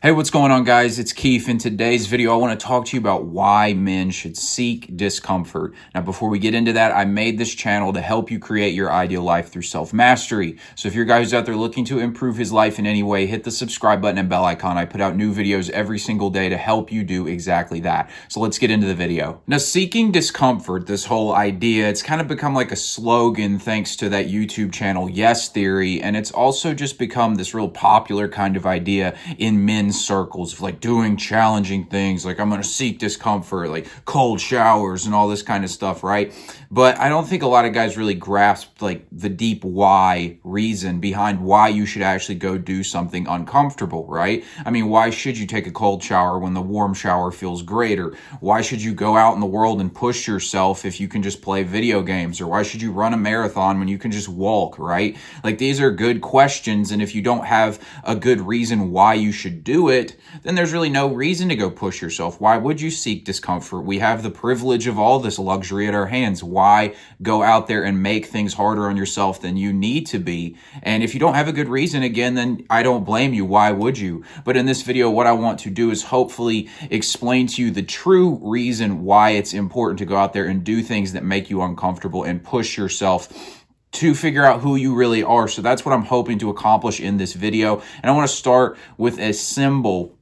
Hey, what's going on, guys? It's Keefe. In today's video, I want to talk to you about why men should seek discomfort. Now, before we get into that, I made this channel to help you create your ideal life through self-mastery. So if you're a guy who's out there looking to improve his life in any way, hit the subscribe button and bell icon. I put out new videos every single day to help you do exactly that. So let's get into the video. Now, seeking discomfort, this whole idea, it's kind of become like a slogan thanks to that YouTube channel, Yes Theory. And it's also just become this real popular kind of idea in men's circles of like doing challenging things, like I'm going to seek discomfort, like cold showers and all this kind of stuff, right? But I don't think a lot of guys really grasp like the deep why reason behind why you should actually go do something uncomfortable, right? I mean, why should you take a cold shower when the warm shower feels great? Or why should you go out in the world and push yourself if you can just play video games? Or why should you run a marathon when you can just walk, right? Like, these are good questions, and if you don't have a good reason why you should do it, then there's really no reason to go push yourself. Why would you seek discomfort? We have the privilege of all this luxury at our hands. Why go out there and make things harder on yourself than you need to be? And if you don't have a good reason, again, then I don't blame you. Why would you? But in this video, what I want to do is hopefully explain to you the true reason why it's important to go out there and do things that make you uncomfortable and push yourself to figure out who you really are. So that's what I'm hoping to accomplish in this video. And I want to start with a symbol.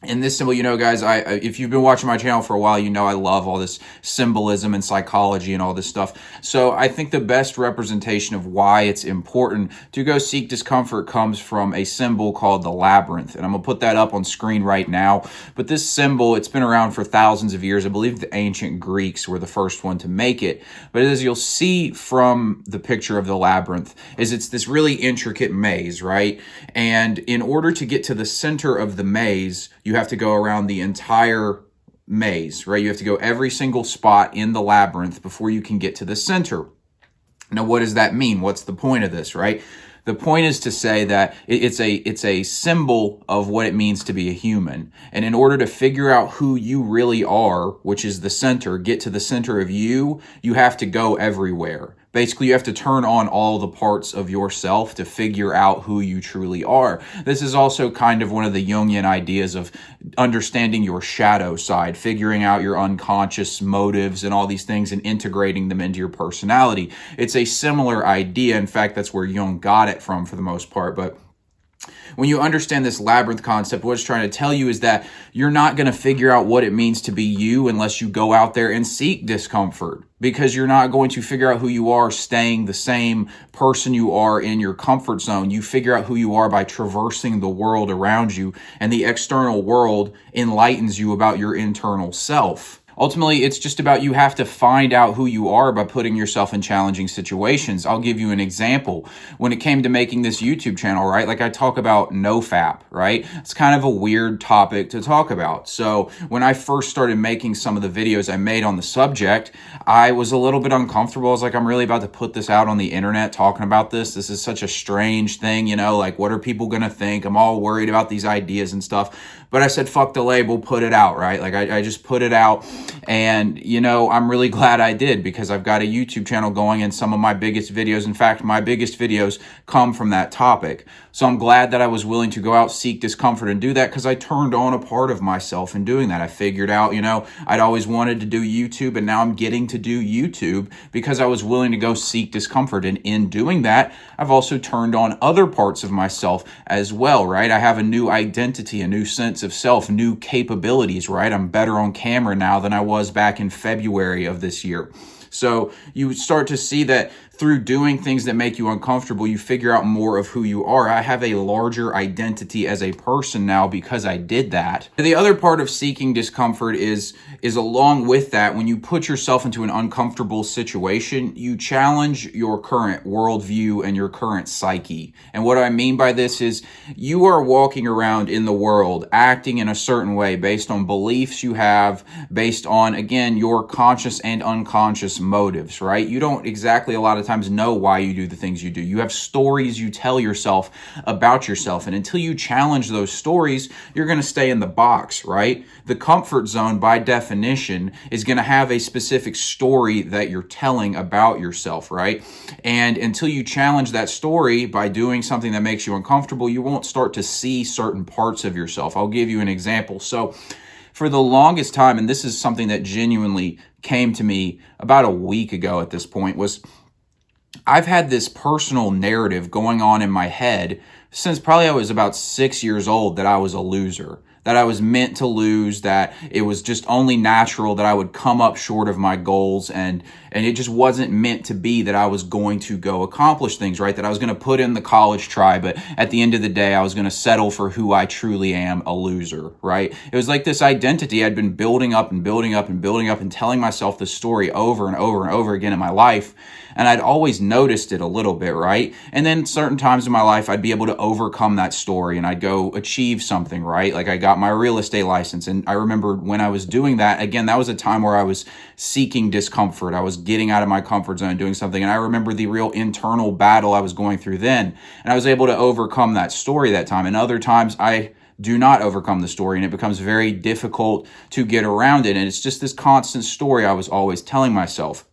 And this symbol, you know, guys, if you've been watching my channel for a while, you know I love all this symbolism and psychology and all this stuff. So I think the best representation of why it's important to go seek discomfort comes from a symbol called the Labyrinth. And I'm going to put that up on screen right now. But this symbol, it's been around for thousands of years. I believe the ancient Greeks were the first one to make it. But as you'll see from the picture of the Labyrinth, is it's this really intricate maze, right? And in order to get to the center of the maze, you have to go around the entire maze, right? You have to go every single spot in the labyrinth before you can get to the center. Now, what does that mean? What's the point of this, right? The point is to say that it's a symbol of what it means to be a human. And in order to figure out who you really are, which is the center, get to the center of you, you have to go everywhere. Basically, you have to turn on all the parts of yourself to figure out who you truly are. This is also kind of one of the Jungian ideas of understanding your shadow side, figuring out your unconscious motives and all these things and integrating them into your personality. It's a similar idea. In fact, that's where Jung got it from for the most part. But when you understand this labyrinth concept, what it's trying to tell you is that you're not going to figure out what it means to be you unless you go out there and seek discomfort, because you're not going to figure out who you are staying the same person you are in your comfort zone. You figure out who you are by traversing the world around you, and the external world enlightens you about your internal self. Ultimately, it's just about you have to find out who you are by putting yourself in challenging situations. I'll give you an example. When it came to making this YouTube channel, right? Like, I talk about nofap, right? It's kind of a weird topic to talk about. So when I first started making some of the videos I made on the subject, I was a little bit uncomfortable. I was like, I'm really about to put this out on the internet talking about this. This is such a strange thing, you know, like, what are people going to think? I'm all worried about these ideas and stuff. But I said, fuck the label, put it out, right? Like, I just put it out. And, you know, I'm really glad I did, because I've got a YouTube channel going, and some of my biggest videos, in fact, my biggest videos come from that topic. So I'm glad that I was willing to go out, seek discomfort, and do that, because I turned on a part of myself in doing that. I figured out, you know, I'd always wanted to do YouTube, and now I'm getting to do YouTube because I was willing to go seek discomfort. And in doing that, I've also turned on other parts of myself as well, right? I have a new identity, a new sense of self, new capabilities, right? I'm better on camera now than I was back in February of this year. So you start to see that through doing things that make you uncomfortable, you figure out more of who you are. I have a larger identity as a person now because I did that. And the other part of seeking discomfort is along with that, when you put yourself into an uncomfortable situation, you challenge your current worldview and your current psyche. And what I mean by this is you are walking around in the world acting in a certain way based on beliefs you have, based on, again, your conscious and unconscious motives, right? You don't exactly a lot of times times know why you do the things you do. You have stories you tell yourself about yourself. And until you challenge those stories, you're going to stay in the box, right? The comfort zone, by definition, is going to have a specific story that you're telling about yourself, right? And until you challenge that story by doing something that makes you uncomfortable, you won't start to see certain parts of yourself. I'll give you an example. So for the longest time, and this is something that genuinely came to me about a week ago at this point, was I've had this personal narrative going on in my head since probably I was about 6 years old that I was a loser, that I was meant to lose, that it was just only natural that I would come up short of my goals, and it just wasn't meant to be that I was going to go accomplish things, right? That I was going to put in the college try, but at the end of the day, I was going to settle for who I truly am, a loser, right? It was like this identity I'd been building up and building up and building up and telling myself this story over and over and over again in my life. And I'd always noticed it a little bit, right? And then certain times in my life, I'd be able to overcome that story and I'd go achieve something, right? Like I got my real estate license. And I remember when I was doing that, again, that was a time where I was seeking discomfort. I was getting out of my comfort zone and doing something. And I remember the real internal battle I was going through then. And I was able to overcome that story that time. And other times I do not overcome the story and it becomes very difficult to get around it. And it's just this constant story I was always telling myself.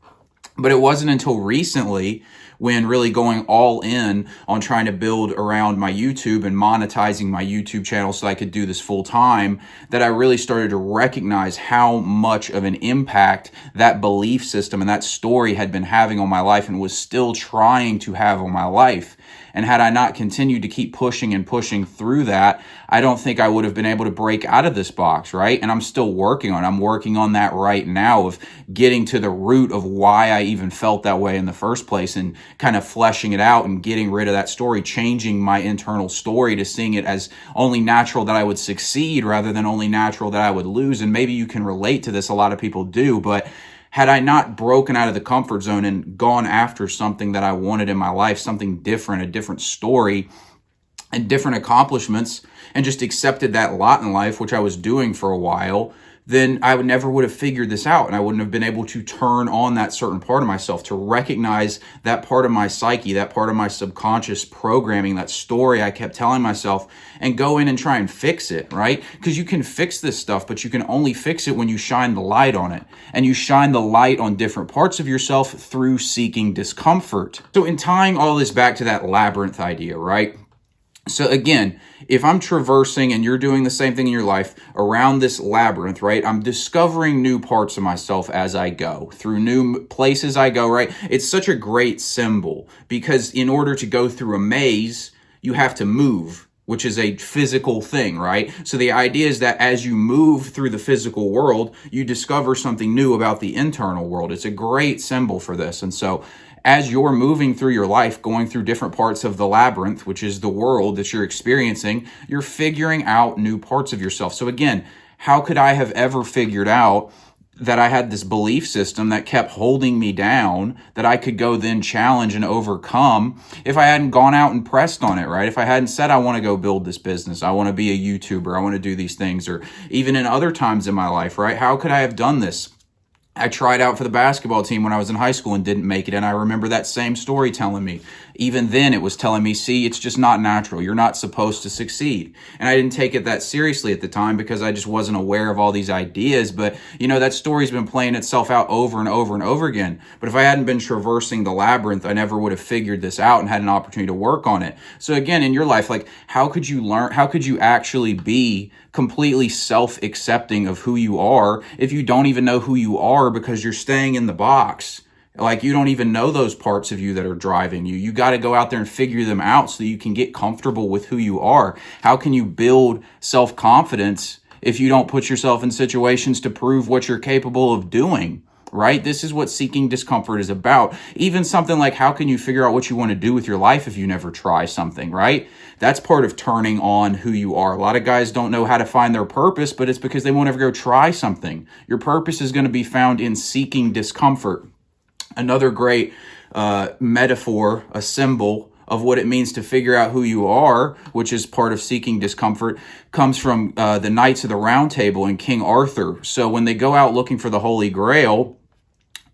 But it wasn't until recently, when really going all in on trying to build around my YouTube and monetizing my YouTube channel so I could do this full time, that I really started to recognize how much of an impact that belief system and that story had been having on my life and was still trying to have on my life. And had I not continued to keep pushing and pushing through that, I don't think I would have been able to break out of this box, right? And I'm still working on it. I'm working on that right now, of getting to the root of why I even felt that way in the first place and kind of fleshing it out and getting rid of that story, changing my internal story to seeing it as only natural that I would succeed rather than only natural that I would lose. And maybe you can relate to this. A lot of people do, but had I not broken out of the comfort zone and gone after something that I wanted in my life, something different, a different story and different accomplishments, and just accepted that lot in life, which I was doing for a while, then I never would have figured this out. And I wouldn't have been able to turn on that certain part of myself, to recognize that part of my psyche, that part of my subconscious programming, that story I kept telling myself, and go in and try and fix it, right? Because you can fix this stuff, but you can only fix it when you shine the light on it. And you shine the light on different parts of yourself through seeking discomfort. So in tying all this back to that labyrinth idea, right? So again, if I'm traversing and you're doing the same thing in your life around this labyrinth, right? I'm discovering new parts of myself as I go, through new places I go, right? It's such a great symbol because in order to go through a maze, you have to move, which is a physical thing, right? So the idea is that as you move through the physical world, you discover something new about the internal world. It's a great symbol for this. And so as you're moving through your life, going through different parts of the labyrinth, which is the world that you're experiencing, you're figuring out new parts of yourself. So again, how could I have ever figured out that I had this belief system that kept holding me down that I could go then challenge and overcome if I hadn't gone out and pressed on it, right? If I hadn't said, I want to go build this business, I want to be a YouTuber, I want to do these things, or even in other times in my life, right? How could I have done this? I tried out for the basketball team when I was in high school and didn't make it. And I remember that same story telling me, even then it was telling me, see, it's just not natural. You're not supposed to succeed. And I didn't take it that seriously at the time because I just wasn't aware of all these ideas. But, you know, that story's been playing itself out over and over and over again. But if I hadn't been traversing the labyrinth, I never would have figured this out and had an opportunity to work on it. So again, in your life, like, how could you learn? How could you actually be completely self-accepting of who you are if you don't even know who you are because you're staying in the box? Like, you don't even know those parts of you that are driving you. You got to go out there and figure them out so you can get comfortable with who you are. How can you build self-confidence if you don't put yourself in situations to prove what you're capable of doing? Right? This is what seeking discomfort is about. Even something like, how can you figure out what you want to do with your life if you never try something, right? That's part of turning on who you are. A lot of guys don't know how to find their purpose, but it's because they won't ever go try something. Your purpose is going to be found in seeking discomfort. Another great metaphor, a symbol of what it means to figure out who you are, which is part of seeking discomfort, comes from the Knights of the Round Table and King Arthur. So when they go out looking for the Holy Grail,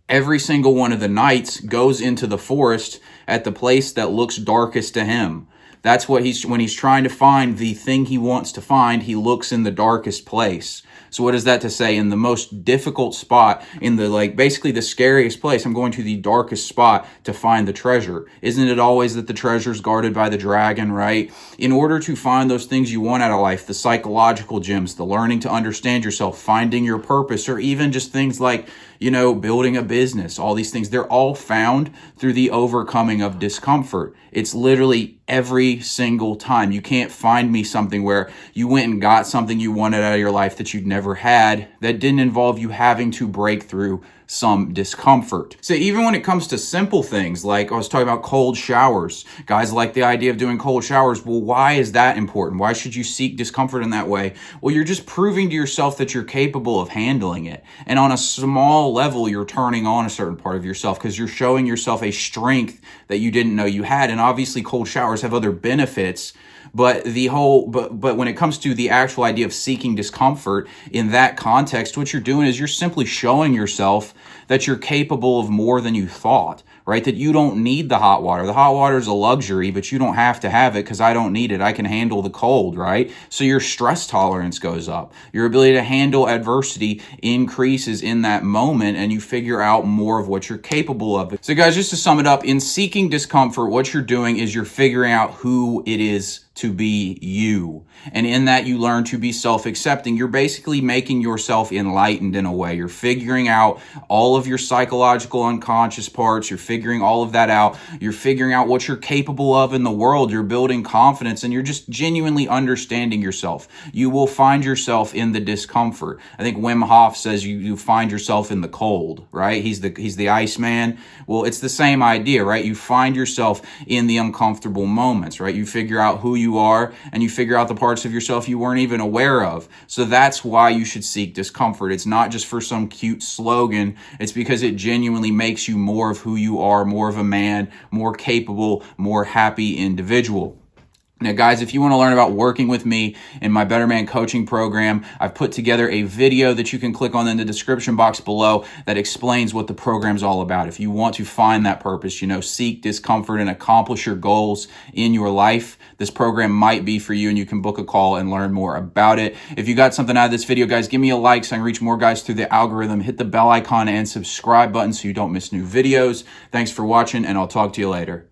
Every single one of the knights goes into the forest at the place that looks darkest to him. That's what when he's trying to find the thing he wants to find, he looks in the darkest place. So what is that to say? In the most difficult spot, in the basically the scariest place, I'm going to the darkest spot to find the treasure. Isn't it always that the treasure's guarded by the dragon, right? In order to find those things you want out of life, the psychological gems, the learning to understand yourself, finding your purpose, or even just things like, building a business, all these things, they're all found through the overcoming of discomfort. It's literally every single time. You can't find me something where you went and got something you wanted out of your life that you'd never had that didn't involve you having to break through some discomfort. So even when it comes to simple things, like I was talking about cold showers, guys like the idea of doing cold showers. Well, why is that important? Why should you seek discomfort in that way? Well, you're just proving to yourself that you're capable of handling it. And on a small level, you're turning on a certain part of yourself because you're showing yourself a strength that you didn't know you had. And obviously cold showers have other benefits, but when it comes to the actual idea of seeking discomfort in that context, what you're doing is you're simply showing yourself that you're capable of more than you thought, right? That you don't need the hot water. The hot water is a luxury, but you don't have to have it because I don't need it. I can handle the cold, right? So your stress tolerance goes up. Your ability to handle adversity increases in that moment, and you figure out more of what you're capable of. So guys, just to sum it up, in seeking discomfort, what you're doing is you're figuring out who it is to be you. And in that, you learn to be self-accepting. You're basically making yourself enlightened in a way. You're figuring out all of your psychological unconscious parts. You're figuring all of that out. You're figuring out what you're capable of in the world. You're building confidence, and you're just genuinely understanding yourself. You will find yourself in the discomfort. I think Wim Hof says you find yourself in the cold, right? He's the Iceman. Well, it's the same idea, right? You find yourself in the uncomfortable moments, right? You figure out who you are, and you figure out the parts of yourself you weren't even aware of. So that's why you should seek discomfort. It's not just for some cute slogan. It's because it genuinely makes you more of who you are, more of a man, more capable, more happy individual. Now, guys, if you want to learn about working with me in my Better Man coaching program, I've put together a video that you can click on in the description box below that explains what the program's all about. If you want to find that purpose, seek discomfort and accomplish your goals in your life, this program might be for you, and you can book a call and learn more about it. If you got something out of this video, guys, give me a like so I can reach more guys through the algorithm. Hit the bell icon and subscribe button so you don't miss new videos. Thanks for watching, and I'll talk to you later.